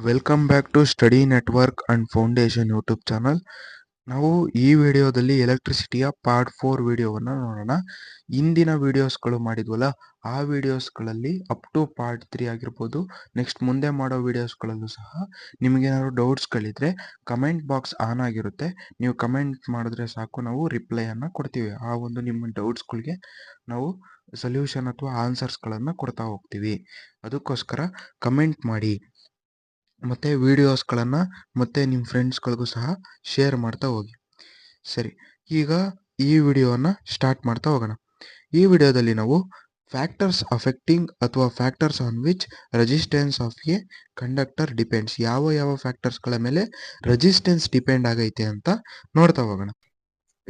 Welcome back to study network and foundation YouTube channel. ನಾವು ಈ ವಿಡಿಯೋದಲ್ಲಿ ಎಲೆಕ್ಟ್ರಿಸಿಟಿಯ ಪಾರ್ಟ್ 4 ವಿಡಿಯೋವನ್ನು ನೋಡೋಣ. ಇಂದಿನ ವಿಡಿಯೋಸ್ಗಳು ಮಾಡಿದ್ವಲ್ಲ, ಆ ವಿಡಿಯೋಸ್ಗಳಲ್ಲಿ ಅಪ್ ಟು ಪಾರ್ಟ್ 3 ಆಗಿರ್ಬೋದು, ನೆಕ್ಸ್ಟ್ ಮುಂದೆ ಮಾಡೋ ವಿಡಿಯೋಸ್ಗಳಲ್ಲೂ ಸಹ ನಿಮಗೇನಾದ್ರು ಡೌಟ್ಸ್ಗಳಿದ್ರೆ ಕಮೆಂಟ್ ಬಾಕ್ಸ್ ಆನ್ ಆಗಿರುತ್ತೆ. ನೀವು ಕಮೆಂಟ್ ಮಾಡಿದ್ರೆ ಸಾಕು, ನಾವು ರಿಪ್ಲೈಯನ್ನು ಕೊಡ್ತೀವಿ. ಆ ಒಂದು ನಿಮ್ಮ ಡೌಟ್ಸ್ಗಳಿಗೆ ನಾವು ಸೊಲ್ಯೂಷನ್ ಅಥವಾ ಆನ್ಸರ್ಸ್ಗಳನ್ನು ಕೊಡ್ತಾ ಹೋಗ್ತೀವಿ. ಅದಕ್ಕೋಸ್ಕರ ಕಮೆಂಟ್ ಮಾಡಿ ಮತ್ತು ವೀಡಿಯೋಸ್ಗಳನ್ನು ಮತ್ತು ನಿಮ್ಮ ಫ್ರೆಂಡ್ಸ್ಗಳಿಗೂ ಸಹ ಶೇರ್ ಮಾಡ್ತಾ ಹೋಗಿ. ಸರಿ, ಈಗ ಈ ವಿಡಿಯೋವನ್ನು ಸ್ಟಾರ್ಟ್ ಮಾಡ್ತಾ ಹೋಗೋಣ. ಈ ವಿಡಿಯೋದಲ್ಲಿ ನಾವು ಫ್ಯಾಕ್ಟರ್ಸ್ ಅಫೆಕ್ಟಿಂಗ್ ಅಥವಾ factors on which resistance of a conductor depends, ಯಾವ ಫ್ಯಾಕ್ಟರ್ಸ್ಗಳ ಮೇಲೆ ರೆಸಿಸ್ಟೆನ್ಸ್ ಡಿಪೆಂಡ್ ಆಗೈತೆ ಅಂತ ನೋಡ್ತಾ ಹೋಗೋಣ.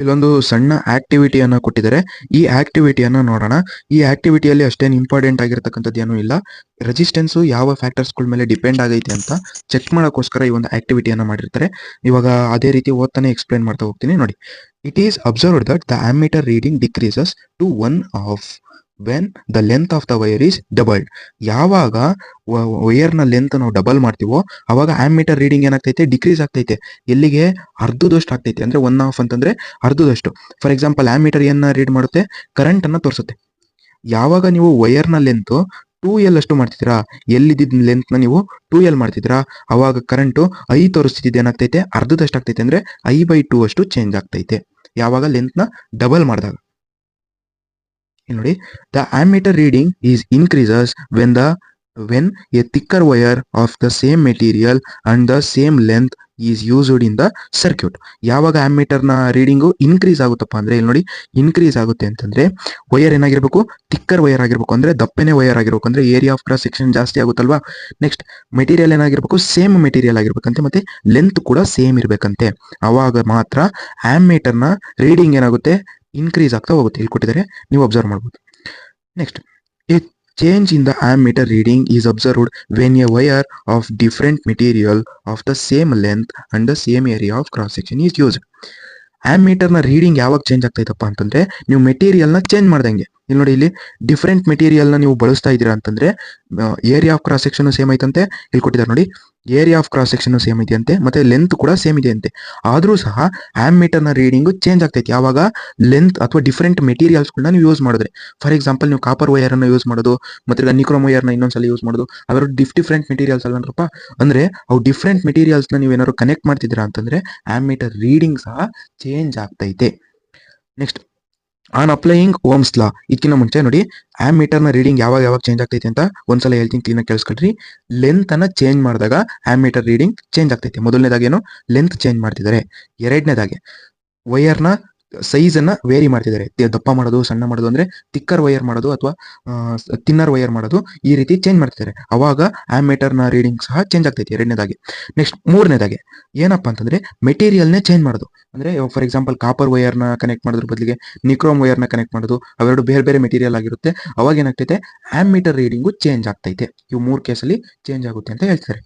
ಇಲ್ಲೊಂದು ಸಣ್ಣ ಆಕ್ಟಿವಿಟಿಯನ್ನು ಕೊಟ್ಟಿದ್ದಾರೆ. ಈ ಆಕ್ಟಿವಿಟಿಯನ್ನು ನೋಡೋಣ. ಈ ಆಕ್ಟಿವಿಟಿಯಲ್ಲಿ ಅಷ್ಟೇನು ಇಂಪಾರ್ಟೆಂಟ್ ಆಗಿರ್ತಕ್ಕಂಥದ್ದು ಏನೂ ಇಲ್ಲ. ರೆಸಿಸ್ಟೆನ್ಸು ಯಾವ ಫ್ಯಾಕ್ಟರ್ಸ್ಗಳ ಮೇಲೆ ಡಿಪೆಂಡ್ ಆಗೈತೆ ಅಂತ ಚೆಕ್ ಮಾಡೋಕ್ಕೋಸ್ಕರ ಈ ಒಂದು ಆಕ್ಟಿವಿಟಿಯನ್ನು ಮಾಡಿರ್ತಾರೆ. ಇವಾಗ ಅದೇ ರೀತಿ ಓದ್ತಾನೆ ಎಕ್ಸ್ಪ್ಲೇನ್ ಮಾಡ್ತಾ ಹೋಗ್ತೀನಿ ನೋಡಿ. It is observed that the ammeter reading decreases to 1/2 when the length of the wire is doubled. ಯಾವಾಗ ವೈರ್ನ ಲೆಂತ್ ನಾವು ಡಬಲ್ ಮಾಡ್ತೀವೋ ಅವಾಗ ಆಮ್ಮೀಟರ್ ರೀಡಿಂಗ್ ಏನಾಗ್ತೈತೆ, ಡಿಕ್ರೀಸ್ ಆಗ್ತೈತೆ. ಎಲ್ಲಿಗೆ? ಅರ್ಧದಷ್ಟು ಆಗ್ತೈತೆ. ಅಂದರೆ 1/2 ಅಂತಂದರೆ ಅರ್ಧದಷ್ಟು. ಫಾರ್ ಎಕ್ಸಾಂಪಲ್ ಆಮ್ಮೀಟರ್ ಏನ ರೀಡ್ ಮಾಡುತ್ತೆ? ಕರೆಂಟನ್ನು ತೋರಿಸುತ್ತೆ. ಯಾವಾಗ ನೀವು ವೈರ್ನ ಲೆಂತು 2L ಅಷ್ಟು ಮಾಡ್ತಿದ್ದೀರಾ, ಎಲ್ಲಿದ್ದ ಲೆಂತ್ನ ನೀವು 2L ಮಾಡ್ತಿದ್ದೀರಾ, ಅವಾಗ ಕರೆಂಟು I ತೋರಿಸ್ತಿದ್ದು ಏನಾಗ್ತೈತೆ? ಅರ್ಧದಷ್ಟು ಆಗ್ತೈತೆ. ಅಂದರೆ I/2 ಅಷ್ಟು ಚೇಂಜ್ ಆಗ್ತೈತೆ ಯಾವಾಗ ಲೆಂತ್ನ ಡಬಲ್ ಮಾಡಿದಾಗ. ನೋಡಿ, the ammeter reading is increases when a thicker wire of the same material and the same length is used in the circuit. ಯಾವಾಗ ಆಮ್ಮೀಟರ್ನ ರೀಡಿಂಗು ಇನ್ಕ್ರೀಸ್ ಆಗುತ್ತಪ್ಪ ಅಂದರೆ, ಇಲ್ಲಿ ನೋಡಿ, ಇನ್ಕ್ರೀಸ್ ಆಗುತ್ತೆ ಅಂತಂದರೆ ವೈರ್ ಏನಾಗಿರ್ಬೇಕು? ತಿಕ್ಕರ್ ವೈರ್ ಆಗಿರ್ಬೇಕು. ಅಂದರೆ ದಪ್ಪನೆ ವೈರ್ ಆಗಿರ್ಬೇಕು. ಅಂದರೆ ಏರಿಯಾ ಆಫ್ ಕ್ರಾಸ್ ಸೆಕ್ಷನ್ ಜಾಸ್ತಿ ಆಗುತ್ತಲ್ವಾ. ನೆಕ್ಸ್ಟ್ ಮೆಟೀರಿಯಲ್ ಏನಾಗಿರ್ಬೇಕು? ಸೇಮ್ ಮೆಟೀರಿಯಲ್ ಆಗಿರ್ಬೇಕಂತೆ, ಮತ್ತು ಲೆಂತ್ ಕೂಡ ಸೇಮ್ ಇರಬೇಕಂತೆ. ಆವಾಗ ಮಾತ್ರ ಆಮ್ಮೀಟರ್ನ ರೀಡಿಂಗ್ ಏನಾಗುತ್ತೆ? ಇನ್ಕ್ರೀಸ್ ಆಗ್ತಾ ಹೋಗುತ್ತೆ. ಇಲ್ಲಿ ಕೊಟ್ಟಿದ್ದಾರೆ, ನೀವು ಅಬ್ಸರ್ವ್ ಮಾಡ್ಬೋದು. Next, change in the ammeter reading is observed when a wire of different material of the same length and the same area of cross section is used. ಆಮ್ಮೀಟರ್ನ ರೀಡಿಂಗ್ ಯಾವಾಗ change ಆಗ್ತೈತಪ್ಪ ಅಂತಂದರೆ, ನೀವು ಮೆಟೀರಿಯಲ್ನ ಚೇಂಜ್ ಮಾಡ್ದಂಗೆ. ಇಲ್ಲಿ ನೋಡಿ, ಇಲ್ಲಿ ಡಿಫ್ರೆಂಟ್ ಮೆಟೀರಿಯಲ್ನ ನೀವು ಬಳಸ್ತಾ ಇದ್ದೀರಾ ಅಂತಂದರೆ area of cross section same ಐತಂತೆ. ಇಲ್ಲಿ ಕೊಟ್ಟಿದ್ದಾರೆ ನೋಡಿ, area of cross section same ಇದೆಯಂತೆ, ಮತ್ತು ಲೆಂತ್ ಕೂಡ ಸೇಮ್ ಇದೆಯಂತೆ. ಆದರೂ ಸಹ ಆಮ್ಮೀಟರ್ನ ರೀಡಿಂಗು ಚೇಂಜ್ ಆಗ್ತೈತೆ ಯಾವಾಗ ಲೆಂತ್ ಅಥವಾ ಡಿಫ್ರೆಂಟ್ ಮೆಟೀರಿಯಲ್ಸ್ಗಳನ್ನ ನೀವು ಯೂಸ್ ಮಾಡಿದ್ರೆ. ಫಾರ್ ಎಕ್ಸಾಂಪಲ್, ನೀವು ಕಾಪರ್ ವೈರನ್ನು ಯೂಸ್ ಮಾಡೋದು ಮತ್ತು ನಿಕ್ರೋಮ್ ವೈರ್ನ ಇನ್ನೊಂದ್ಸಲ ಯೂಸ್ ಮಾಡೋದು, ಅವೆರಡು ಡಿಫ್ರೆಂಟ್ ಮೆಟೀರಿಯಲ್ಸ್ ಅಲ್ವನ್ರಪ್ಪ. ಅಂದರೆ ಅವು ಡಿಫ್ರೆಂಟ್ ಮೆಟೀರಿಯಲ್ಸ್ನ ನೀವು ಏನಾದ್ರು ಕನೆಕ್ಟ್ ಮಾಡ್ತಿದ್ದೀರಾ ಅಂತಂದರೆ ಆಮ್ಮೀಟರ್ ರೀಡಿಂಗ್ ಸಹ ಚೇಂಜ್ ಆಗ್ತೈತೆ. Next, on applying Ohm's law, ಇದಕ್ಕಿಂತ ಮುಂಚೆ ನೋಡಿ, ಆಮ್ಮೀಟರ್ನ ರೀಡಿಂಗ್ ಯಾವಾಗ ಚೇಂಜ್ ಆಗ್ತೈತೆ ಅಂತ ಒಂದ್ಸಲ ಹೇಳ್ತೀನಿ, ಕ್ಲೀನಾಗಿ ಕೇಳಿಸ್ಕೊಳ್ರಿ. ಲೆಂತನ್ನು ಚೇಂಜ್ ಮಾಡಿದಾಗ ಆಮ್ಮೀಟರ್ ರೀಡಿಂಗ್ ಚೇಂಜ್ ಆಗ್ತೈತೆ. ಮೊದಲನೇದಾಗೇನು? ಲೆಂತ್ ಚೇಂಜ್ ಮಾಡ್ತಿದ್ದಾರೆ. ಎರಡನೇದಾಗೆ ವೈರ್ನ ಸೈಜನ್ನು ವೇರಿ ಮಾಡ್ತಿದ್ದಾರೆ. ದಪ್ಪ ಮಾಡೋದು, ಸಣ್ಣ ಮಾಡೋದು, ಅಂದರೆ ತಿಕ್ಕರ್ ವೈರ್ ಮಾಡೋದು ಅಥವಾ ತಿನ್ನರ್ ವೈರ್ ಮಾಡೋದು, ಈ ರೀತಿ ಚೇಂಜ್ ಮಾಡ್ತಿದ್ದಾರೆ. ಅವಾಗ ಆಮ್ಮೀಟರ್ನ ರೀಡಿಂಗ್ ಸಹ ಚೇಂಜ್ ಆಗ್ತೈತೆ. ಎರಡನೇದಾಗಿ. ನೆಕ್ಸ್ಟ್, ಮೂರನೇದಾಗೆ ಏನಪ್ಪ ಅಂತಂದರೆ ಮೆಟೀರಿಯಲ್ನೇ ಚೇಂಜ್ ಮಾಡೋದು. ಅಂದರೆ ಫಾರ್ ಎಕ್ಸಾಂಪಲ್, ಕಾಪರ್ ವೈರ್ನ ಕನೆಕ್ಟ್ ಮಾಡೋದ್ರ ಬದಲಿಗೆ ನಿಕ್ರೋಮ್ ವೈರ್ನ ಕನೆಕ್ಟ್ ಮಾಡೋದು, ಅವೆರಡು ಬೇರೆ ಬೇರೆ ಮೆಟೀರಿಯಲ್ ಆಗಿರುತ್ತೆ. ಅವಾಗ ಏನಾಗ್ತೈತೆ? ಆಮ್ಮೀಟರ್ ರೀಡಿಂಗು ಚೇಂಜ್ ಆಗ್ತೈತೆ. ಇವು 3 ಕೇಸಲ್ಲಿ ಚೇಂಜ್ ಆಗುತ್ತೆ ಅಂತ ಹೇಳ್ತಾರೆ.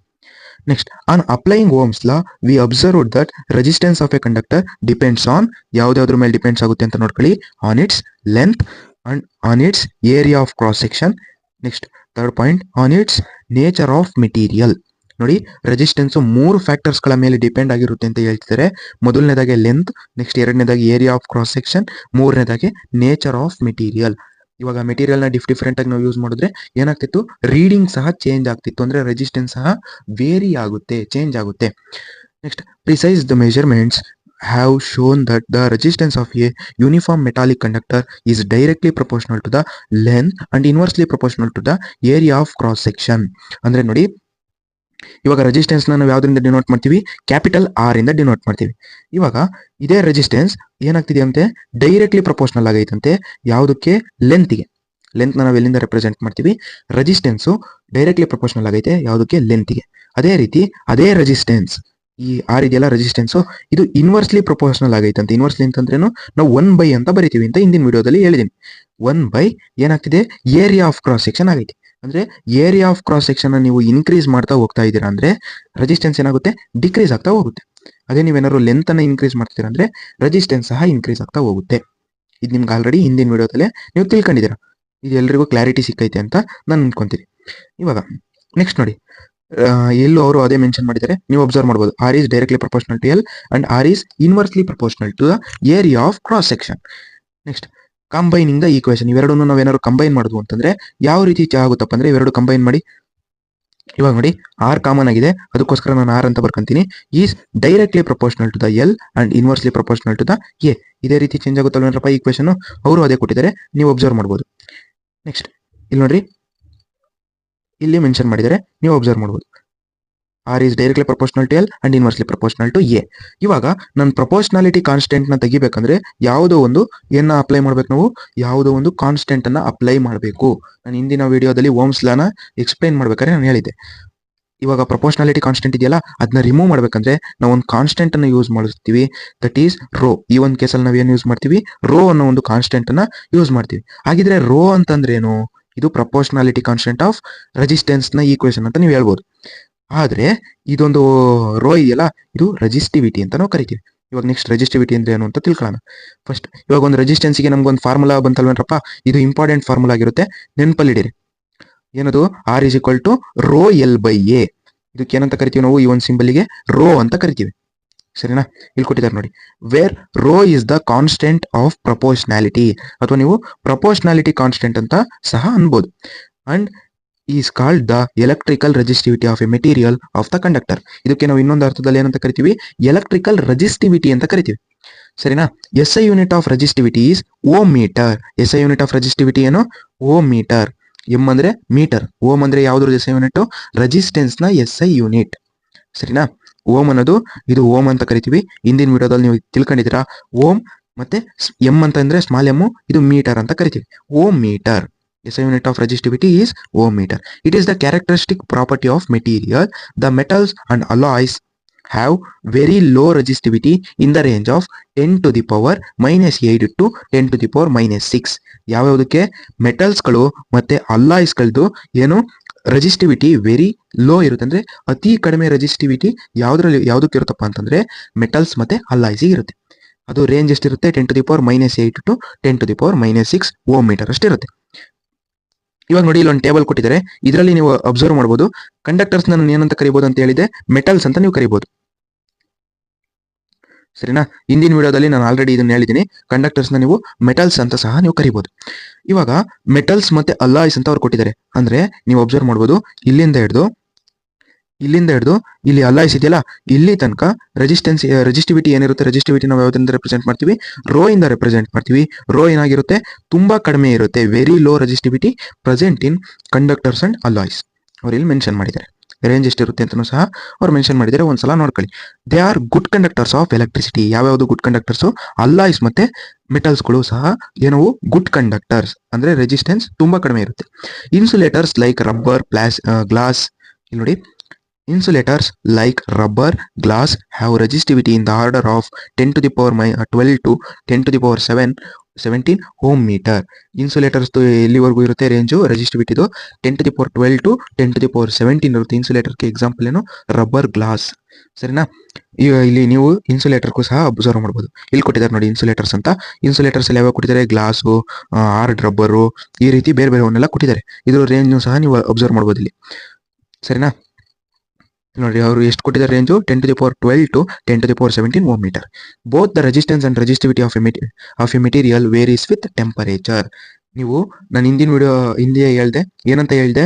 Next, on applying Ohm's law we observed that resistance of a conductor depends on, ಯಾವುದಾದ್ರ ಮೇಲೆ ಡಿಪೆಂಡ್ಸ್ ಆಗುತ್ತೆ ಅಂತ ನೋಡ್ಕೊಳ್ಳಿ, on its length and on its area of cross section. Next, third point, on its nature of material. ನೋಡಿ, resistance 3 ಫ್ಯಾಕ್ಟರ್ಸ್ಗಳ ಮೇಲೆ depend ಆಗಿರುತ್ತೆ ಅಂತ ಹೇಳ್ತಿದ್ದಾರೆ. ಮೊದಲನೇದಾಗಿ ಲೆಂತ್, ನೆಕ್ಸ್ಟ್ ಎರಡನೇದಾಗಿ ಏರಿಯಾ ಆಫ್ ಕ್ರಾಸ್ ಸೆಕ್ಷನ್, ಮೂರನೇದಾಗಿ ನೇಚರ್ ಆಫ್ ಮೆಟೀರಿಯಲ್. ಇವಾಗ ಮೆಟೀರಿಯಲ್ನ ಡಿಫ್ರೆಂಟಾಗಿ ನಾವು ಯೂಸ್ ಮಾಡಿದ್ರೆ ಏನಾಗ್ತಿತ್ತು? ರೀಡಿಂಗ್ ಸಹ ಚೇಂಜ್ ಆಗ್ತಿತ್ತು. ಅಂದರೆ ರೆಸಿಸ್ಟೆನ್ಸ್ ಸಹ ವೇರಿ ಆಗುತ್ತೆ, ಚೇಂಜ್ ಆಗುತ್ತೆ. Next, precise the measurements have shown that the resistance of a uniform metallic conductor is directly proportional to the length and inversely proportional to the area of cross section. ಅಂದರೆ ನೋಡಿ, ಇವಾಗ ರೆಸಿಸ್ಟೆನ್ಸ್ನ ನಾವು ಯಾವುದರಿಂದ denote ಮಾಡ್ತೀವಿ? Capital R ಇಂದ denote ಮಾಡ್ತೀವಿ. ಇವಾಗ ಇದೇ ರೆಸಿಸ್ಟೆನ್ಸ್ ಏನಾಗ್ತಿದೆ ಅಂತೆ? ಡೈರೆಕ್ಟ್ಲಿ ಪ್ರಪೋರ್ಷನಲ್ ಆಗೈತಂತೆ. ಯಾವುದಕ್ಕೆ? ಲೆಂತ್ಗೆ. ಲೆಂತ್ನ ನಾವು ಎಲ್ಲಿಂದ ರೆಪ್ರೆಸೆಂಟ್ ಮಾಡ್ತೀವಿ? ರೆಸಿಸ್ಟೆನ್ಸು ಡೈರೆಕ್ಟ್ಲಿ ಪ್ರಪೋರ್ಷನಲ್ ಆಗೈತೆ. ಯಾವುದಕ್ಕೆ? ಲೆಂತ್ಗೆ. ಅದೇ ರೀತಿ ಅದೇ ರೆಸಿಸ್ಟೆನ್ಸ್, ಈ R ಇದೆಯಲ್ಲ ರೆಸಿಸ್ಟೆನ್ಸು, ಇದು ಇನ್ವರ್ಸ್ಲಿ ಪ್ರಪೋರ್ಷನಲ್ ಆಗೈತಂತೆ. ಇನ್ವರ್ಸ್ಲಿ ಅಂತಂದ್ರೇನು? ನಾವು 1/, ಅಂತ ಬರಿತೀವಿ ಅಂತ ಹಿಂದಿನ ವಿಡಿಯೋದಲ್ಲಿ ಹೇಳಿದ್ದೀನಿ. 1/, ಏನಾಗ್ತಿದೆ? ಏರಿಯಾ ಆಫ್ ಕ್ರಾಸ್ ಸೆಕ್ಷನ್ ಆಗೈತಿ. ಅಂದರೆ ಏರಿಯಾ ಆಫ್ ಕ್ರಾಸ್ ಸೆಕ್ಷನ್ ನೀವು ಇನ್ಕ್ರೀಸ್ ಮಾಡ್ತಾ ಹೋಗ್ತಾ ಇದ್ದೀರಾ ಅಂದರೆ ರೆಸಿಸ್ಟೆನ್ಸ್ ಏನಾಗುತ್ತೆ? ಡಿಕ್ರೀಸ್ ಆಗ್ತಾ ಹೋಗುತ್ತೆ. ಅದೇ ನೀವೇನಾದ್ರು ಲೆಂತನ್ನು ಇನ್ಕ್ರೀಸ್ ಮಾಡ್ತೀರಾ ಅಂದರೆ ರೆಸಿಸ್ಟೆನ್ಸ್ ಸಹ ಇನ್ಕ್ರೀಸ್ ಆಗ್ತಾ ಹೋಗುತ್ತೆ. ಇದು ನಿಮ್ಗೆ ಆಲ್ರೆಡಿ ಹಿಂದಿನ ವಿಡಿಯೋದಲ್ಲೇ ನೀವು ತಿಳ್ಕೊಂಡಿದ್ದೀರಾ. ಇದು ಎಲ್ರಿಗೂ ಕ್ಲಾರಿಟಿ ಸಿಕ್ಕೈತೆ ಅಂತ ನಾನು ಅನ್ಕೊಂತೀನಿ. ಇವಾಗ ನೆಕ್ಸ್ಟ್ ನೋಡಿ, ಎಲ್ಲೂ ಅವರು ಅದೇ ಮೆನ್ಷನ್ ಮಾಡಿದ್ದಾರೆ, ನೀವು ಅಬ್ಸರ್ವ್ ಮಾಡ್ಬೋದು. R is directly proportional to L and R is inversely proportional to the area of cross section. Next combining the equation. ಇವೆರಡನ್ನು ನಾವೇನಾದ್ರು ಕಂಬೈನ್ ಮಾಡಿದ್ವು ಅಂತಂದ್ರೆ ಯಾವ ರೀತಿ ಆಗುತ್ತಪ್ಪ ಅಂದ್ರೆ, ಇವೆರಡು ಕಂಬೈನ್ ಮಾಡಿ ಇವಾಗ ನೋಡಿ ಆರ್ ಕಾಮನ್ ಆಗಿದೆ, ಅದಕ್ಕೋಸ್ಕರ ನಾನು ಆರ್ ಅಂತ ಬರ್ಕೊಂತೀನಿ. Is directly proportional to the L and inversely proportional to the A. ಇದೇ ರೀತಿ ಚೇಂಜ್ ಆಗುತ್ತಲ್ವೇನಪ್ಪ ಈಕ್ವೇಷನ್, ಅವರು ಅದೇ ಕೊಟ್ಟಿದ್ದಾರೆ, ನೀವು ಅಬ್ಸರ್ವ್ ಮಾಡ್ಬೋದು. ನೆಕ್ಸ್ಟ್ ಇಲ್ಲಿ ನೋಡ್ರಿ, ಇಲ್ಲಿ ಮೆನ್ಷನ್ ಮಾಡಿದರೆ ನೀವು ಅಬ್ಸರ್ವ್ ಮಾಡ್ಬೋದು. R is directly proportional to L and inversely proportional to A. ಇವಾಗ ನನ್ನ ಪ್ರಪೋರ್ಷನಾಲಿಟಿ ಕಾನ್ಸ್ಟೆಂಟ್ ನ ತೆಗಿಬೇಕಂದ್ರೆ ಯಾವುದೋ ಒಂದು ಏನ ಅಪ್ಲೈ ಮಾಡ್ಬೇಕು, ನಾವು ಯಾವುದೋ ಒಂದು ಕಾನ್ಸ್ಟೆಂಟ್ ಅನ್ನ ಅಪ್ಲೈ ಮಾಡಬೇಕು. ನಾನು ಹಿಂದಿನ ವಿಡಿಯೋದಲ್ಲಿ ಓಮ್ಸ್ ಲಾನ ಎಕ್ಸ್ಪ್ಲೈನ್ ಮಾಡ್ಬೇಕಾದ್ರೆ ನಾನು ಹೇಳಿದ್ದೆ. ಇವಾಗ ಪ್ರಪೋರ್ಷನಾಲಿಟಿ ಕಾನ್ಸ್ಟೆಂಟ್ ಇದೆಯಲ್ಲ, ಅದನ್ನ ರಿಮೂವ್ ಮಾಡ್ಬೇಕಂದ್ರೆ ನಾವು ಒಂದು ಕಾನ್ಸ್ಟೆಂಟ್ ಅನ್ನು ಯೂಸ್ ಮಾಡ್ತೀವಿ, ದಟ್ ಈಸ್ ರೋ. ಈ ಒಂದು ಕೇಸಲ್ಲಿ ನಾವು ಏನು ಯೂಸ್ ಮಾಡ್ತೀವಿ, ರೋ ಅನ್ನೋ ಒಂದು ಕಾನ್ಸ್ಟೆಂಟ್ ಅನ್ನ ಯೂಸ್ ಮಾಡ್ತೀವಿ. ಹಾಗಿದ್ರೆ ರೋ ಅಂತಂದ್ರೆ ಏನು, ಇದು ಪ್ರಪೋರ್ಷನಾಲಿಟಿ ಕಾನ್ಸ್ಟೆಂಟ್ ಆಫ್ ರೆಸಿಸ್ಟೆನ್ಸ್ ನ ಈಕ್ವೇಷನ್ ಅಂತ ನೀವು ಹೇಳ್ಬೋದು. ಆದ್ರೆ ಇದೊಂದು ರೋ ಇದೆಯಲ್ಲ, ಇದು ರೆಸಿಸ್ಟಿವಿಟಿ ಅಂತ ನಾವು ಕರಿತೀವಿ. ಇವಾಗ ನೆಕ್ಸ್ಟ್ ರೆಸಿಸ್ಟಿವಿಟಿ ಅಂದ್ರೆ ಏನು ಅಂತ ತಿಳ್ಕೊಳ್ಳೋಣ. ಫಸ್ಟ್ ಇವಾಗ ಒಂದು ರೆಸಿಸ್ಟೆನ್ಸ್ಗೆ ನಮ್ಗೊಂದು ಫಾರ್ಮುಲಾ ಬಂತಲ್ವೇನ್ರಪ್ಪ, ಇದು ಇಂಪಾರ್ಟೆಂಟ್ ಫಾರ್ಮುಲಾ ಆಗಿರುತ್ತೆ, ನೆನಪಲ್ಲಿಡಿರಿ. ಏನದು, R is equal to rho L by A. ಇದಕ್ಕೆ ಏನಂತ ಕರಿತೀವಿ ನಾವು, ಈ ಒಂದು ಸಿಂಬಲ್ಗೆ ರೋ ಅಂತ ಕರಿತೀವಿ. ಸರಿನಾ, ಇಲ್ಲಿ ಕೊಟ್ಟಿದ್ದಾರೆ ನೋಡಿ, where rho is the constant of proportionality, ಅಥವಾ ನೀವು ಪ್ರಪೋರ್ಷನಾಲಿಟಿ ಕಾನ್ಸ್ಟೆಂಟ್ ಅಂತ ಸಹ ಅನ್ಬೋದು. And is called the electrical resistivity of a material of the conductor. ಇದಕ್ಕೆ ನಾವು ಇನ್ನೊಂದು ಅರ್ಥದಲ್ಲಿ ಏನಂತ ಕರಿತೀವಿ, ಎಲೆಕ್ಟ್ರಿಕಲ್ ರೆಸಿಸ್ಟಿವಿಟಿ ಅಂತ ಕರಿತೀವಿ. ಸರಿನಾ, S I unit of resistivity is ohm metre. S I unit of resistivity ಏನು, ಓಮ್ ಮೀಟರ್. ಎಂ ಅಂದ್ರೆ ಮೀಟರ್, ಓಮ್ ಅಂದ್ರೆ ಯಾವ್ದು ಎಸ್ ಐ ಯೂನಿಟ್, ರೆಸಿಸ್ಟೆನ್ಸ್ ನ ಎಸ್ ಐ ಯೂನಿಟ್. ಸರಿನಾ, ಓಮ್ ಅನ್ನೋದು ಇದು ಓಮ್ ಅಂತ ಕರಿತೀವಿ. ಹಿಂದಿನ ವಿಡಿಯೋದಲ್ಲಿ ನೀವು ತಿಳ್ಕೊಂಡಿದ್ದೀರಾ. ಓಮ್ ಮತ್ತೆ ಎಂ ಅಂತ ಅಂದ್ರೆ ಸ್ಮಾಲ್ ಎಮ್, ಇದು ಮೀಟರ್ ಅಂತ ಕರಿತೀವಿ, ohm metre. SI unit of resistivity is ohm meter. It is the characteristic property of material. The metals and alloys have very low resistivity in the range of 10 to the power minus 8 to 10 to the power minus 6. ಯಾವ್ಯಾವುದಕ್ಕೆ, ಮೆಟಲ್ಸ್ಗಳು ಮತ್ತೆ ಅಲಾಯ್ಸ್ಗಳದ್ದು ಏನು resistivity very low ಇರುತ್ತೆ, ಅಂದ್ರೆ ಅತಿ ಕಡಿಮೆ resistivity ಯಾವುದಕ್ಕೆ ಇರುತ್ತಪ್ಪ ಅಂತಂದ್ರೆ metals ಮತ್ತೆ alloys ಇರುತ್ತೆ. ಅದು ರೇಂಜ್ ಎಷ್ಟಿರುತ್ತೆ, 10 to the power minus 8 to 10 to the power minus 6 ohm meter ಅಷ್ಟಿರುತ್ತೆ. ಇವಾಗ ನೋಡಿ, ಇಲ್ಲೊಂದು ಟೇಬಲ್ ಕೊಟ್ಟಿದ್ದಾರೆ, ಇದರಲ್ಲಿ ನೀವು ಅಬ್ಸರ್ವ್ ಮಾಡಬಹುದು. ಕಂಡಕ್ಟರ್ಸ್ ನಾನು ಏನಂತ ಕರಿಬಹುದು ಅಂತ ಹೇಳಿದೆ, ಮೆಟಲ್ಸ್ ಅಂತ ನೀವು ಕರಿಬಹುದು. ಸರಿನಾ, ಹಿಂದಿನ ವಿಡಿಯೋದಲ್ಲಿ ನಾನು ಆಲ್ರೆಡಿ ಇದನ್ನ ಹೇಳಿದ್ದೀನಿ, ಕಂಡಕ್ಟರ್ಸ್ ನ ನೀವು ಮೆಟಲ್ಸ್ ಅಂತ ಸಹ ನೀವು ಕರಿಬಹುದು. ಇವಾಗ ಮೆಟಲ್ಸ್ ಮತ್ತೆ ಅಲಾಯ್ಸ್ ಅಂತ ಅವ್ರು ಕೊಟ್ಟಿದ್ದಾರೆ, ಅಂದ್ರೆ ನೀವು ಅಬ್ಸರ್ವ್ ಮಾಡಬಹುದು, ಇಲ್ಲಿಂದ ಹಿಡಿದು ಇಲ್ಲಿ ಅಲಾಯ್ಸ್ ಇದೆಯಲ್ಲ, ಇಲ್ಲಿ ತನಕ ರೆಸಿಸ್ಟಿವಿಟಿ ಏನಿರುತ್ತೆ, ರೆಸಿಸ್ಟಿವಿಟಿ ನಾವು ಯಾವ್ದರಿಂದ ರೆಪ್ರೆಸೆಂಟ್ ಮಾಡ್ತೀವಿ, ರೋ ಇಂದ ರೆಪ್ರೆಸೆಂಟ್ ಮಾಡ್ತೀವಿ. ರೋ ಏನಾಗಿರುತ್ತೆ, ತುಂಬಾ ಕಡಿಮೆ ಇರುತ್ತೆ, very low resistivity present in conductors and alloys. ಅವ್ರು ಇಲ್ಲಿ ಮೆನ್ಷನ್ ಮಾಡಿದ್ದಾರೆ, ರೇಂಜ್ ಎಷ್ಟಿರುತ್ತೆ ಅಂತಲೂ ಸಹ ಅವ್ರು ಮೆನ್ಷನ್ ಮಾಡಿದ್ದಾರೆ, ಒಂದ್ಸಲ ನೋಡ್ಕೊಳ್ಳಿ. They are good conductors of electricity. ಯಾವ್ಯಾವುದು ಗುಡ್ ಕಂಡಕ್ಟರ್ಸ್, ಅಲಾಯ್ಸ್ ಮತ್ತೆ ಮೆಟಲ್ಸ್ಗಳು ಸಹ ಏನವು ಗುಡ್ ಕಂಡಕ್ಟರ್ಸ್, ಅಂದ್ರೆ ರೆಸಿಸ್ಟೆನ್ಸ್ ತುಂಬಾ ಕಡಿಮೆ ಇರುತ್ತೆ. ಇನ್ಸುಲೇಟರ್ಸ್ ಲೈಕ್ ರಬ್ಬರ್, ಗ್ಲಾಸ್, ಇಲ್ಲಿ ನೋಡಿ, insulators like rubber, glass have resistivity in the order of 10 to the power 12 to 10 to the power 17 ohm metre. Insulators ಎಲ್ಲಿವರೆಗೂ ಇರುತ್ತೆ ರೇಂಜು ರೆಸಿಸ್ಟಿವಿಟಿದು, 10 to the power 12 to 10 to the power 17 ಇರುತ್ತೆ. ಇನ್ಸುಲೇಟರ್ಗೆ example ಏನು, rubber, glass. ಸರಿನಾ, ಇಲ್ಲಿ ನೀವು ಇನ್ಸುಲೇಟರ್ಗೂ ಸಹ observe ಮಾಡ್ಬೋದು. ಇಲ್ಲಿ ಕೊಟ್ಟಿದ್ದಾರೆ ನೋಡಿ ಇನ್ಸುಲೇಟರ್ಸ್ ಅಂತ. ಇನ್ಸುಲೇಟರ್ಸ್ ಅಲ್ಲಿ ಯಾವಾಗ ಕೊಟ್ಟಿದ್ದಾರೆ, ಗ್ಲಾಸು, ಹಾರ್ಡ್ ರಬ್ಬರು, ಈ ರೀತಿ ಬೇರೆ ಬೇರೆವನ್ನೆಲ್ಲ ಕೊಟ್ಟಿದ್ದಾರೆ. ಇದ್ರ ರೇಂಜ್ ಸಹ ನೀವು ಅಬ್ಸರ್ವ್ ಮಾಡ್ಬೋದು ಇಲ್ಲಿ. ಸರಿನಾ, ನೋಡಿ ಅವರು ಎಷ್ಟು ಕೊಟ್ಟಿದ್ದಾರೆ range, 10 to the power 12 to 10 to the power 17 ohm metre. Both the resistance and resistivity of a material varies with temperature. ನೀವು ನಾನು ಹಿಂದೆ ಹೇಳ್ದೆ, ಏನಂತ ಹೇಳ್ದೆ,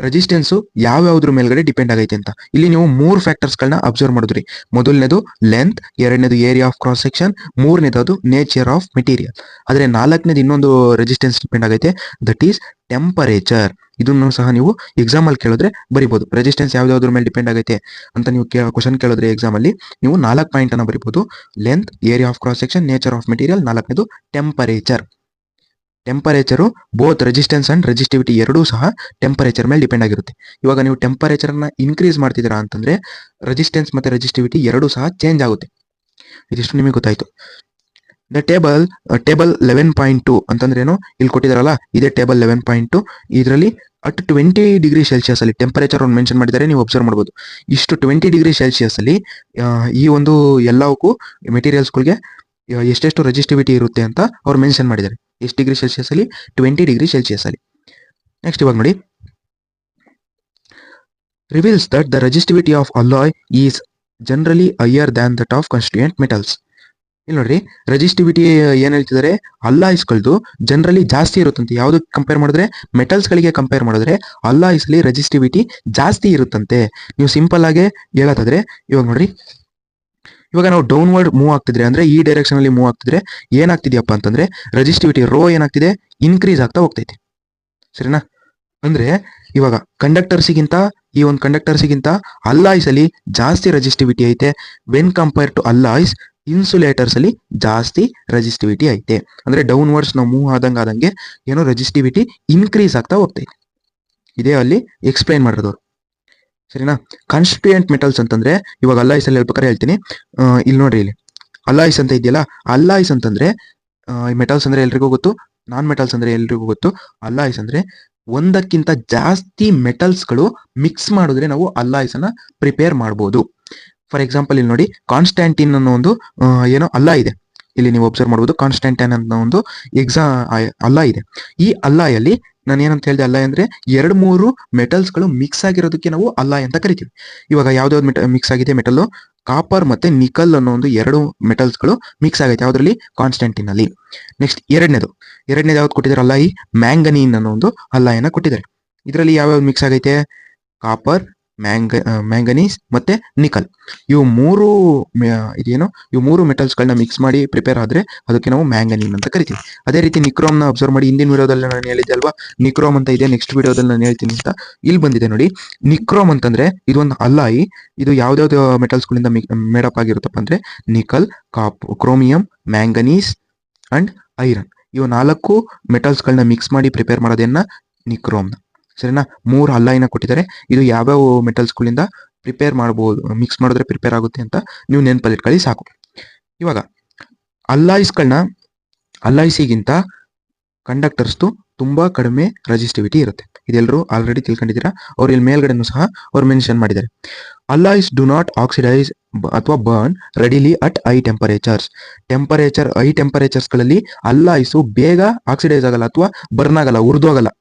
ರೆಸಿಸ್ಟೆನ್ಸು ಯಾವ್ಯಾವ್ದ್ರ ಮೇಲ್ಗಡೆ ಡಿಪೆಂಡ್ ಆಗೈತೆ ಅಂತ. ಇಲ್ಲಿ ನೀವು 3 ಫ್ಯಾಕ್ಟರ್ಸ್ಗಳನ್ನ ಅಬ್ಸರ್ವ್ ಮಾಡಿದ್ರಿ. ಮೊದಲನೇದು ಲೆಂತ್, ಎರಡನೇದು ಏರಿಯಾ ಆಫ್ ಕ್ರಾಸ್ ಸೆಕ್ಷನ್, ಮೂರನೇದು ನೇಚರ್ ಆಫ್ ಮೆಟೀರಿಯಲ್. ಆದ್ರೆ ನಾಲ್ಕನೇದು ಇನ್ನೊಂದು ರೆಸಿಸ್ಟೆನ್ಸ್ ಡಿಪೆಂಡ್ ಆಗೈತೆ, ದಟ್ ಈಸ್ ಟೆಂಪರೇಚರ್. ಇದನ್ನು ಸಹ ನೀವು ಎಕ್ಸಾಮ್ ಅಲ್ಲಿ ಕೇಳಿದ್ರೆ ಬರಿಬಹುದು. ರೆಸಿಸ್ಟೆನ್ಸ್ ಯಾವ್ದಾವ್ದ್ರ ಮೇಲೆ ಡಿಪೆಂಡ್ ಆಗೈತೆ ಅಂತ ನೀವು ಕ್ವಶನ್ ಕೇಳಿದ್ರೆ ಎಕ್ಸಾಮ್ ಅಲ್ಲಿ ನೀವು 4 ಪಾಯಿಂಟ್ ಅನ್ನ ಬರಿಬಹುದು. Length, area of cross section, nature of material, ನಾಲ್ಕನೇದು temperature. Temperature both resistance and resistivity ಎರಡೂ ಸಹ ಟೆಂಪರೇಚರ್ ಮೇಲೆ ಡಿಪೆಂಡ್ ಆಗಿರುತ್ತೆ. ಇವಾಗ ನೀವು ಟೆಂಪರೇಚರ್ ಅನ್ನ ಇನ್ಕ್ರೀಸ್ ಮಾಡ್ತಿದ್ದೀರಾ ಅಂತಂದ್ರೆ ರೆಸಿಸ್ಟೆನ್ಸ್ ಮತ್ತೆ ರೆಸಿಸ್ಟಿವಿಟಿ ಎರಡೂ ಸಹ ಚೇಂಜ್ ಆಗುತ್ತೆ. ಇದಿಷ್ಟು ನಿಮಗೆ ಗೊತ್ತಾಯ್ತು. ದ ಟೇಬಲ್ 11.2 ಅಂತಂದ್ರೆ ಏನು, ಇಲ್ಲಿ ಕೊಟ್ಟಿದಾರಲ್ಲ, ಇದೇ ಟೇಬಲ್ 11.2. ಇದರಲ್ಲಿ ಅಟ್ 20 ಡಿಗ್ರಿ ಸೆಲ್ಸಿಯಸ್ ಅಲ್ಲಿ ಟೆಂಪರೇಚರ್ ಒಂದು ಮೆನ್ಷನ್ ಮಾಡಿದ್ದಾರೆ, ನೀವು ಅಬ್ಸರ್ವ್ ಮಾಡ್ಬೋದು. ಇಷ್ಟು 20 ಡಿಗ್ರಿ ಸೆಲ್ಸಿಯಸ್ ಅಲ್ಲಿ ಈ ಒಂದು ಎಲ್ಲವಕ್ಕೂ ಮೆಟೀರಿಯಲ್ಸ್ಗಳಿಗೆ ಎಷ್ಟೆಷ್ಟು ರೆಸಿಸ್ಟಿವಿಟಿ ಇರುತ್ತೆ ಅಂತ ಅವ್ರು ಮೆನ್ಷನ್ ಮಾಡಿದ್ದಾರೆ. ಎಷ್ಟು ಡಿಗ್ರಿ ಸೆಲ್ಸಿಯಸ್ ಅಲ್ಲಿ, 20 ಡಿಗ್ರಿ ಸೆಲ್ಸಿಯಸ್ ಅಲ್ಲಿ. ನೆಕ್ಸ್ಟ್ ಇವಾಗ ನೋಡಿ, reveals that the resistivity of alloy is generally higher than that of constituent metals. ಇಲ್ಲಿ ನೋಡ್ರಿ, ರೆಸಿಸ್ಟಿವಿಟಿ ಏನ್ ಹೇಳ್ತಿದ್ದಾರೆ, ಅಲ್ಲಾಯ್ಸ್ಗಳದ್ದು ಜನರಲಿ ಜಾಸ್ತಿ ಇರುತ್ತಂತೆ. ಯಾವ್ದಕ್ಕೆ ಕಂಪೇರ್ ಮಾಡಿದ್ರೆ, ಮೆಟಲ್ಸ್ಗಳಿಗೆ ಕಂಪೇರ್ ಮಾಡಿದ್ರೆ ಅಲ್ಲಾಯ್ಸ್ ಅಲ್ಲಿ ರೆಸಿಸ್ಟಿವಿಟಿ ಜಾಸ್ತಿ ಇರುತ್ತಂತೆ. ನೀವು ಸಿಂಪಲ್ ಆಗಿ ಹೇಳೋದಾದ್ರೆ, ಇವಾಗ ನೋಡ್ರಿ, ಇವಾಗ ನಾವು ಡೌನ್ವರ್ಡ್ ಮೂವ್ ಆಗ್ತಿದ್ರೆ, ಅಂದ್ರೆ ಈ ಡೈರೆಕ್ಷನ್ ಅಲ್ಲಿ ಮೂವ್ ಆಗ್ತಿದ್ರೆ ಏನಾಗ್ತಿದ್ಯಪ್ಪ ಅಂತಂದ್ರೆ ರೆಸಿಸ್ಟಿವಿಟಿ ರೋ ಏನಾಗ್ತಿದೆ, ಇನ್ಕ್ರೀಸ್ ಆಗ್ತಾ ಹೋಗ್ತೈತಿ. ಸರಿನಾ? ಅಂದ್ರೆ ಇವಾಗ ಕಂಡಕ್ಟರ್ಸಿಗಿಂತ ಈ ಒಂದು ಕಂಡಕ್ಟರ್ಸಿಗಿಂತ ಅಲ್ಲಾಯ್ಸ್ ಅಲ್ಲಿ ಜಾಸ್ತಿ ರೆಸಿಸ್ಟಿವಿಟಿ ಐತೆ. ವೆನ್ ಕಂಪೇರ್ ಟು ಅಲ್ಲಾಯ್ಸ್, ಇನ್ಸುಲೇಟರ್ಸ್ ಅಲ್ಲಿ ಜಾಸ್ತಿ ರೆಸಿಸ್ಟಿವಿಟಿ ಐತೆ. ಅಂದ್ರೆ ಡೌನ್ವರ್ಡ್ಸ್ ನಾವು ಮೂವ್ ಆದಂಗೆ ಏನೋ ರೆಸಿಸ್ಟಿವಿಟಿ ಇನ್ಕ್ರೀಸ್ ಆಗ್ತಾ ಹೋಗ್ತೈತೆ. ಇದೇ ಅಲ್ಲಿ ಎಕ್ಸ್ಪ್ಲೈನ್ ಮಾಡಿರೋದು. ಸರಿನಾ? ಕಾನ್ಸ್ಟಿಟ್ಯೂಯೆಂಟ್ ಮೆಟಲ್ಸ್ ಅಂತಂದ್ರೆ, ಇವಾಗ ಅಲ್ಲಾಯ್ಸ್ ಅಲ್ಲಿ ಹೇಳ್ಬೇಕಾದ್ರೆ ಹೇಳ್ತೀನಿ. ಇಲ್ಲಿ ನೋಡ್ರಿ, ಇಲ್ಲಿ ಅಲ್ಲಾಯ್ಸ್ ಅಂತ ಇದೆಯಲ್ಲ, ಅಲ್ಲಾಯ್ಸ್ ಅಂತಂದ್ರೆ ಮೆಟಲ್ಸ್ ಅಂದ್ರೆ ಎಲ್ರಿಗೂ ಗೊತ್ತು, ನಾನ್ ಮೆಟಲ್ಸ್ ಅಂದ್ರೆ ಎಲ್ರಿಗೂ ಗೊತ್ತು. ಅಲ್ಲಾಯ್ಸ್ ಅಂದ್ರೆ ಒಂದಕ್ಕಿಂತ ಜಾಸ್ತಿ ಮೆಟಲ್ಸ್ಗಳು ಮಿಕ್ಸ್ ಮಾಡಿದ್ರೆ ನಾವು ಅಲ್ಲಾಯ್ಸ್ ಅನ್ನ ಪ್ರಿಪೇರ್ ಮಾಡ್ಬೋದು. ಫಾರ್ ಎಕ್ಸಾಂಪಲ್ ಇಲ್ಲಿ ನೋಡಿ, ಕಾನ್ಸ್ಟ್ಯಾಂಟಿನ್ ಅನ್ನೋ ಒಂದು ಏನೋ ಅಲ್ಲಾ ಇದೆ. ಇಲ್ಲಿ ನೀವು ಅಬ್ಸರ್ವ್ ಮಾಡ್ಬೋದು, ಕಾನ್ಸ್ಟ್ಯಾಂಟಿನ್ ಅನ್ನೋ ಒಂದು ಅಲ್ಲಾ ಇದೆ. ಈ ಅಲ್ಲಾಯಲ್ಲಿ ನಾನು ಏನಂತ ಹೇಳಿದೆ, ಅಲ್ಲಾಯ್ ಅಂದ್ರೆ 2-3 ಮೆಟಲ್ಸ್ಗಳು ಮಿಕ್ಸ್ ಆಗಿರೋದಕ್ಕೆ ನಾವು ಅಲ್ಲಾಯ್ ಅಂತ ಕರಿತೀವಿ. ಇವಾಗ ಯಾವ್ದಾವ್ದು ಮಿಕ್ಸ್ ಆಗಿದೆ ಮೆಟಲ್, ಕಾಪರ್ ಮತ್ತೆ ನಿಕಲ್ ಅನ್ನೋ ಒಂದು 2 ಮೆಟಲ್ಸ್ಗಳು ಮಿಕ್ಸ್ ಆಗೈತೆ. ಯಾವ್ದ್ರಲ್ಲಿ? ಕಾನ್ಸ್ಟ್ಯಾಂಟಿನ್ ಅಲ್ಲಿ. ನೆಕ್ಸ್ಟ್ ಎರಡನೇದು ಯಾವ್ದು ಕೊಟ್ಟಿದ್ದಾರೆ, ಅಲ್ಲಾಯಿ ಮ್ಯಾಂಗನೀನ್ ಅನ್ನೋ ಒಂದು ಅಲ್ಲಾಯನ್ನ ಕೊಟ್ಟಿದ್ದಾರೆ. ಇದರಲ್ಲಿ ಯಾವ್ಯಾವ್ದು ಮಿಕ್ಸ್ ಆಗೈತೆ? ಕಾಪರ್, ಮ್ಯಾಂಗನೀಸ್ ಮತ್ತೆ ನಿಕಲ್. ಇವು ಮೂರು ಮೆಟಲ್ಸ್ಗಳನ್ನ ಮಿಕ್ಸ್ ಮಾಡಿ ಪ್ರಿಪೇರ್ ಆದ್ರೆ ಅದಕ್ಕೆ ನಾವು ಮ್ಯಾಂಗನೀನ್ ಅಂತ ಕರಿತೀವಿ. ಅದೇ ರೀತಿ ನಿಕ್ರೋಮ್ ನ ಅಬ್ಸರ್ವ್ ಮಾಡಿ, ಹಿಂದಿನ ವಿಡಿಯೋದಲ್ಲಿ ನಾನು ಹೇಳಿದ್ದೆ ಅಲ್ವಾ, ನಿಕ್ರೋಮ್ ಅಂತ ಇದೆ, ನೆಕ್ಸ್ಟ್ ವಿಡಿಯೋದಲ್ಲಿ ನಾನು ಹೇಳ್ತೀನಿ ಅಂತ. ಇಲ್ಲಿ ಬಂದಿದೆ ನೋಡಿ, ನಿಕ್ರೋಮ್ ಅಂತಂದ್ರೆ ಇದೊಂದು ಅಲ್ಲಾಯಿ. ಇದು ಯಾವ್ದಾವ್ದು ಮೆಟಲ್ಸ್ ಗಳಿಂದ ಮೇಡಪ್ ಆಗಿರುತ್ತಪ್ಪ ಅಂದ್ರೆ ನಿಕಲ್, ಕ್ರೋಮಿಯಂ, ಮ್ಯಾಂಗನೀಸ್ ಅಂಡ್ ಐರನ್. ಇವು 4 ಮೆಟಲ್ಸ್ಗಳನ್ನ ಮಿಕ್ಸ್ ಮಾಡಿ ಪ್ರಿಪೇರ್ ಮಾಡೋದೇನ ನಿಕ್ರೋಮ್ನ. ಸರಿನಾ? 3 ಅಲ್ಲಾಯಿನ ಕೊಟ್ಟಿದ್ದಾರೆ. ಇದು ಯಾವ್ಯಾವ ಮೆಟಲ್ಸ್ಗಳಿಂದ ಪ್ರಿಪೇರ್ ಮಾಡ್ಬೋದು, ಮಿಕ್ಸ್ ಮಾಡಿದ್ರೆ ಪ್ರಿಪೇರ್ ಆಗುತ್ತೆ ಅಂತ ನೀವು ನೆನಪಲ್ಲಿ ಇಟ್ಕೊಳ್ಳಿ ಸಾಕು. ಇವಾಗ ಅಲ್ಲಾಯ್ಸಿಗಿಂತ ಕಂಡಕ್ಟರ್ಸ್ದು ತುಂಬಾ ಕಡಿಮೆ ರೆಸಿಸ್ಟಿವಿಟಿ ಇರುತ್ತೆ. ಇದೆಲ್ಲರೂ ಆಲ್ರೆಡಿ ತಿಳ್ಕೊಂಡಿದ್ದೀರಾ. ಅವ್ರು ಇಲ್ಲಿ ಮೇಲ್ಗಡೆನೂ ಸಹ ಅವ್ರು ಮೆನ್ಷನ್ ಮಾಡಿದ್ದಾರೆ. ಅಲ್ಲಾಯ್ಸ್ ಡು ನಾಟ್ ಆಕ್ಸಿಡೈಸ್ ಅಥವಾ burn readily at high temperatures. High ಟೆಂಪರೇಚರ್ಸ್ಗಳಲ್ಲಿ ಅಲ್ಲಾಯ್ಸು ಬೇಗ ಆಕ್ಸಿಡೈಸ್ ಆಗಲ್ಲ ಅಥವಾ ಬರ್ನ್ ಆಗಲ್ಲ, ಉರಿದೋಗಲ್ಲ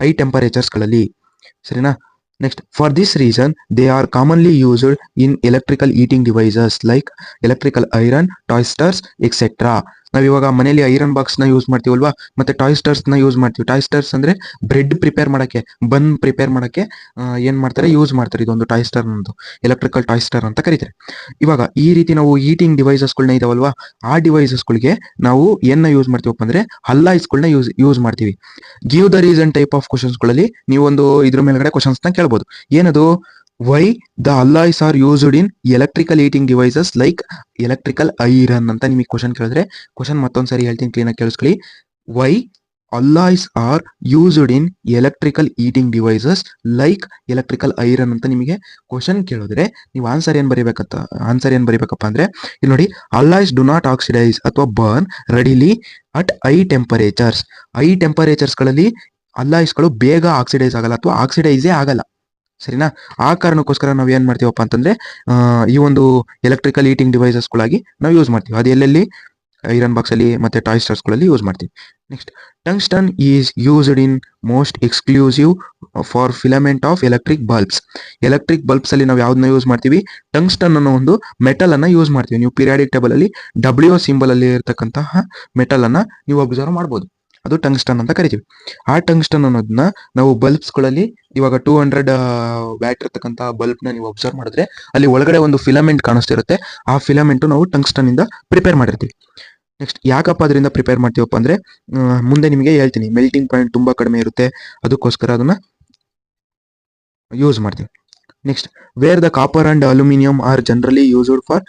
ಹೈ ಟೆಂಪರೇಚರ್ಸ್ಗಳಲ್ಲಿ. ಸರಿನಾ? Next, for this reason they are commonly used in electrical heating devices like electrical iron, toasters etcetera. ನಾವಿವಾಗ ಮನೇಲಿ ಐರನ್ ಬಾಕ್ಸ್ ನ ಯೂಸ್ ಮಾಡ್ತೀವಲ್ವಾ, ಮತ್ತೆ ಟಾಯ್ಸ್ಟರ್ಸ್ ನ ಯೂಸ್ ಮಾಡ್ತೀವಿ. ಟಾಯ್ಸ್ಟರ್ಸ್ ಅಂದ್ರೆ ಬ್ರೆಡ್ ಪ್ರಿಪೇರ್ ಮಾಡಕ್ಕೆ, ಬನ್ ಪ್ರಿಪೇರ್ ಮಾಡಕ್ಕೆ ಏನ್ ಮಾಡ್ತಾರೆ, ಯೂಸ್ ಮಾಡ್ತಾರೆ. ಇದೊಂದು ಟಾಯ್ಸ್ಟರ್ ನಂದು, ಎಲೆಕ್ಟ್ರಿಕಲ್ ಟಾಯ್ಸ್ಟರ್ ಅಂತ ಕರೀತಾರೆ. ಇವಾಗ ಈ ರೀತಿ ನಾವು ಹೀಟಿಂಗ್ ಡಿವೈಸಸ್ಗಳನ್ನ ಇದಾವಲ್ವಾ, ಆ ಡಿವೈಸಸ್ಗಳಿಗೆ ನಾವು ಏನ ಯೂಸ್ ಮಾಡ್ತೀವಪ್ಪ ಅಂದ್ರೆ ಅಲ್ಲಾಯ್ಸ್ಗಳನ್ನ ಯೂಸ್ ಮಾಡ್ತೀವಿ. Give the reason type of ಕ್ವಶನ್ಸ್ಗಳಲ್ಲಿ ನೀವೊಂದು ಇದ್ರ ಮೇಲ್ಗಡೆ ಕ್ವಶನ್ಸ್ ನ ಕೇಳ್ಬೋದು. ಏನದು? Why the alloys are used in electrical heating devices like electrical iron ಅಂತ ನಿಮಗೆ ಕ್ವಶನ್ ಕೇಳಿದ್ರೆ, ಕ್ವಶನ್ ಮತ್ತೊಂದ್ಸರಿ ಹೇಳ್ತೀನಿ, ಕ್ಲೀನ್ ಆಗಿ ಕೇಳಿಸ್ಕೊಳ್ಳಿ. Why alloys are used in electrical heating devices like electrical iron ಅಂತ ನಿಮಗೆ ಕ್ವಶನ್ ಕೇಳಿದ್ರೆ ನೀವು ಆನ್ಸರ್ ಏನ್ ಬರೀಬೇಕಪ್ಪ ಅಂದ್ರೆ, ಇಲ್ಲಿ ನೋಡಿ, ಅಲ್ಲಾಯ್ಸ್ ಡು ನಾಟ್ ಆಕ್ಸಿಡೈಸ್ ಅಥವಾ burn readily at high temperatures. High ಟೆಂಪರೇಚರ್ಸ್ಗಳಲ್ಲಿ ಅಲ್ಲಾಯ್ಸ್ಗಳು ಬೇಗ ಆಕ್ಸಿಡೈಸ್ ಆಗಲ್ಲ ಅಥವಾ ಆಕ್ಸಿಡೈಸೇ ಆಗಲ್ಲ. ಸರಿನಾ? ಆ ಕಾರಣಕ್ಕೋಸ್ಕರ ನಾವು ಏನ್ ಮಾಡ್ತೀವಪ್ಪ ಅಂತಂದ್ರೆ ಈ ಒಂದು ಎಲೆಕ್ಟ್ರಿಕಲ್ ಹೀಟಿಂಗ್ ಡಿವೈಸಸ್ಗಳಾಗಿ ನಾವು ಯೂಸ್ ಮಾಡ್ತೀವಿ. ಅದು ಎಲ್ಲೆಲ್ಲಿ? ಐರನ್ ಬಾಕ್ಸ್ ಅಲ್ಲಿ ಮತ್ತೆ ಟಾಯ್ಸ್ಟರ್ಸ್ಗಳಲ್ಲಿ ಯೂಸ್ ಮಾಡ್ತೀವಿ. Next, tungsten is used in most exclusive for filament of electric bulbs. Electric bulbs ಅಲ್ಲಿ ನಾವು ಯಾವ್ದನ್ನ ಯೂಸ್ ಮಾಡ್ತೀವಿ? ಟಂಗ್ಸ್ಟನ್ ಅನ್ನೋ ಒಂದು ಮೆಟಲ್ ಅನ್ನ ಯೂಸ್ ಮಾಡ್ತೀವಿ. ನೀವು ಪೀರಿಯಾಡಿಕ್ ಟೇಬಲ್ ಅಲ್ಲಿ W ಸಿಂಬಲ್ ಅಲ್ಲಿ ಇರತಕ್ಕಂತಹ ಮೆಟಲ್ ಅನ್ನ ನೀವು ಅಬ್ಸರ್ವ್ ಮಾಡ್ಬೋದು. ಅದು ಟಂಗ್ಸ್ಟನ್ ಅಂತ ಕರಿತೀವಿ. ಆ ಟಂಗ್ಸ್ಟನ್ ಅನ್ನೋದನ್ನ ನಾವು ಬಲ್ಬ್ಸ್ಗಳಲ್ಲಿ, ಇವಾಗ 200 ವ್ಯಾಟ್ ಇರತಕ್ಕಂತ ಬಲ್ಬ್ ನ ನೀವು ಅಬ್ಸರ್ವ್ ಮಾಡಿದ್ರೆ ಅಲ್ಲಿ ಒಳಗಡೆ ಒಂದು ಫಿಲಮೆಂಟ್ ಕಾಣಿಸ್ತಿರುತ್ತೆ. ಆ ಫಿಲಮೆಂಟ್ ನಾವು ಟಂಗ್ಸ್ಟನ್ ಇಂದ ಪ್ರಿಪೇರ್ ಮಾಡಿರ್ತೀವಿ. ನೆಕ್ಸ್ಟ್, ಯಾಕಪ್ಪ ಅದರಿಂದ ಪ್ರಿಪೇರ್ ಮಾಡ್ತೀವಪ್ಪ ಅಂದ್ರೆ ಮುಂದೆ ನಿಮಗೆ ಹೇಳ್ತೀನಿ. ಮೆಲ್ಟಿಂಗ್ ಪಾಯಿಂಟ್ ತುಂಬಾ ಕಡಿಮೆ ಇರುತ್ತೆ, ಅದಕ್ಕೋಸ್ಕರ ಅದನ್ನ ಯೂಸ್ ಮಾಡ್ತೀವಿ. Next, where the copper and aluminium are generally used for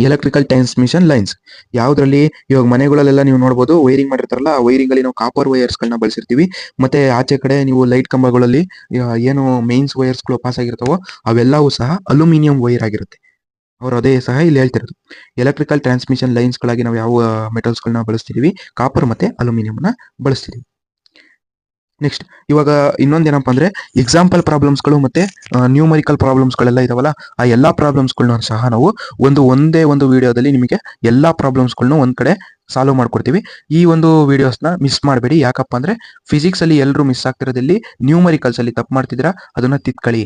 electrical transmission lines. ಯಾವ್ದ್ರಲ್ಲಿ? ಇವಾಗ ಮನೆಗಳಲ್ಲೆಲ್ಲ ನೀವು ನೋಡ್ಬೋದು, ವೈರಿಂಗ್ ಮಾಡಿರ್ತಾರಲ್ಲ, ಆ ವೈರಿಂಗ್ ಅಲ್ಲಿ ನಾವು ಕಾಪರ್ ವೈರ್ಸ್ ಗಳನ್ನ ಬಳಸಿರ್ತೀವಿ. ಮತ್ತೆ ಆಚೆ ಕಡೆ ನೀವು ಲೈಟ್ ಕಂಬಗಳಲ್ಲಿ ಏನು ಮೇನ್ಸ್ ವೈರ್ಸ್ ಗಳು ಪಾಸ್ ಆಗಿರ್ತಾವೋ ಅವೆಲ್ಲವೂ ಸಹ ಅಲ್ಯೂಮಿನಿಯಂ ವೈರ್ ಆಗಿರುತ್ತೆ. ಅವ್ರು ಅದೇ ಸಹ ಇಲ್ಲಿ ಹೇಳ್ತಿರೋದು. ಎಲೆಕ್ಟ್ರಿಕಲ್ ಟ್ರಾನ್ಸ್ಮಿಷನ್ ಲೈನ್ಸ್ ಗಳಾಗಿ ನಾವು ಯಾವ ಮೆಟಲ್ಸ್ ಗಳನ್ನ ಬಳಸ್ತಿದೀವಿ? ಕಾಪರ್ ಮತ್ತೆ ಅಲ್ಯೂಮಿನಿಯಂ ನ ಬಳಸ್ತಿದೀವಿ. ನೆಕ್ಸ್ಟ್, ಇವಾಗ ಇನ್ನೊಂದೇನಪ್ಪ ಅಂದ್ರೆ ಎಕ್ಸಾಂಪಲ್ ಪ್ರಾಬ್ಲಮ್ಸ್ಗಳು ಮತ್ತೆ ನ್ಯೂಮರಿಕಲ್ ಪ್ರಾಬ್ಲಮ್ಸ್ಗಳೆಲ್ಲ ಇದಾವಲ್ಲ, ಆ ಎಲ್ಲಾ ಪ್ರಾಬ್ಲಮ್ಸ್ಗಳನ್ನ ಸಹ ನಾವು ಒಂದೇ ಒಂದು ವಿಡಿಯೋದಲ್ಲಿ ನಿಮಗೆ ಎಲ್ಲಾ ಪ್ರಾಬ್ಲಮ್ಸ್ಗಳನ್ನ ಒಂದ್ ಕಡೆ ಸಾಲ್ವ್ ಮಾಡ್ಕೊಡ್ತೀವಿ. ಈ ಒಂದು ವಿಡಿಯೋಸ್ನ ಮಿಸ್ ಮಾಡಬೇಡಿ. ಯಾಕಪ್ಪ ಅಂದ್ರೆ ಫಿಸಿಕ್ಸ್ ಅಲ್ಲಿ ಎಲ್ಲರೂ ಮಿಸ್ ಆಗ್ತಿರೋದಲ್ಲಿ ನ್ಯೂಮರಿಕಲ್ಸ್ ಅಲ್ಲಿ ತಪ್ಪು ಮಾಡ್ತಿದ್ದೀರಾ, ಅದನ್ನ ತಿದ್ಕೊಳ್ಳಿ.